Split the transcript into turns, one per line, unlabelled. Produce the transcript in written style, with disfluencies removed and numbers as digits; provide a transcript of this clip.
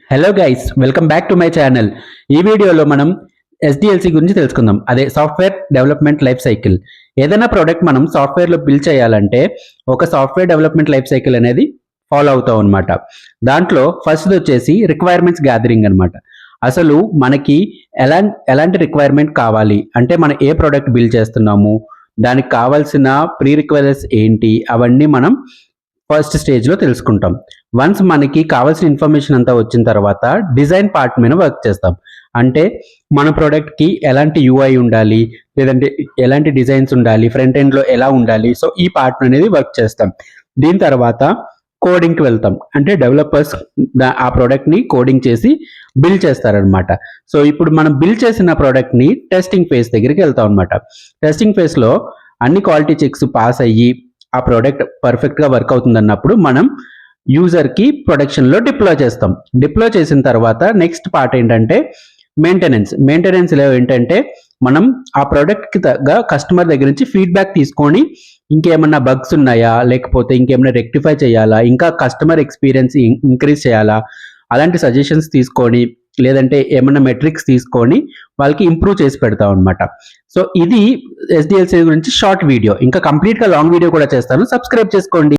Hello guys, welcome back to my channel. ఈ వీడియోలో మనం ఎస్డిఎల్సి గురించి తెలుసుకుందాం. అదే సాఫ్ట్వేర్ డెవలప్మెంట్ లైఫ్ సైకిల్. ఏదైనా ప్రోడక్ట్ మనం సాఫ్ట్వేర్లో బిల్డ్ చేయాలంటే ఒక సాఫ్ట్వేర్ డెవలప్మెంట్ లైఫ్ సైకిల్ అనేది ఫాలో అవుతాం అనమాట. దాంట్లో ఫస్ట్ వచ్చేసి రిక్వైర్మెంట్స్ గ్యాదరింగ్ అనమాట. అసలు మనకి ఎలాంటి రిక్వైర్మెంట్ కావాలి అంటే మనం ఏ ప్రోడక్ట్ బిల్డ్ చేస్తున్నాము, దానికి కావాల్సిన ప్రీ రిక్వైర్మెంట్స్ ఏంటి, అవన్నీ మనం ఫస్ట్ స్టేజ్లో తెలుసుకుంటాం. వన్స్ మనకి కావాల్సిన ఇన్ఫర్మేషన్ అంతా వచ్చిన తర్వాత డిజైన్ పార్ట్ మీద వర్క్ చేస్తాం. అంటే మన ప్రోడక్ట్కి ఎలాంటి యూఐ ఉండాలి, లేదంటే ఎలాంటి డిజైన్స్ ఉండాలి, ఫ్రంట్ ఎండ్లో ఎలా ఉండాలి, సో ఈ పార్ట్ అనేది వర్క్ చేస్తాం. దీని తర్వాత కోడింగ్కి వెళ్తాం. అంటే డెవలపర్స్ ఆ ప్రోడక్ట్ని కోడింగ్ చేసి బిల్డ్ చేస్తారనమాట. సో ఇప్పుడు మనం బిల్డ్ చేసిన ప్రోడక్ట్ని టెస్టింగ్ ఫేజ్ దగ్గరికి వెళ్తాం అనమాట. టెస్టింగ్ ఫేజ్లో అన్ని క్వాలిటీ చెక్స్ పాస్ అయ్యి ఆ ప్రోడక్ట్ పర్ఫెక్ట్గా వర్క్ అవుతుంది అన్నప్పుడు మనం యూజర్కి ప్రొడక్షన్లో డిప్లాయ్ చేస్తాం. డిప్లాయ్ చేసిన తర్వాత నెక్స్ట్ పార్ట్ ఏంటంటే మెయింటెనెన్స్లో ఏంటంటే మనం ఆ ప్రోడక్ట్కి తగ్గ కస్టమర్ దగ్గర నుంచి ఫీడ్బ్యాక్ తీసుకొని ఇంకేమన్నా బగ్స్ ఉన్నాయా, లేకపోతే ఇంకేమైనా రెక్టిఫై చేయాలా, ఇంకా కస్టమర్ ఎక్స్పీరియన్స్ ఇంక్రీజ్ చేయాలా, అలాంటి సజెషన్స్ తీసుకొని లేదంటే ఏమన్నా మెట్రిక్స్ తీసుకొని వాళ్ళకి ఇంప్రూవ్ చేసి పెడతాం అనమాట. సో ఇది ఎస్డిఎల్సి గురించి షార్ట్ వీడియో. ఇంకా కంప్లీట్గా లాంగ్ వీడియో కూడా చేస్తాను, సబ్స్క్రైబ్ చేసుకోండి.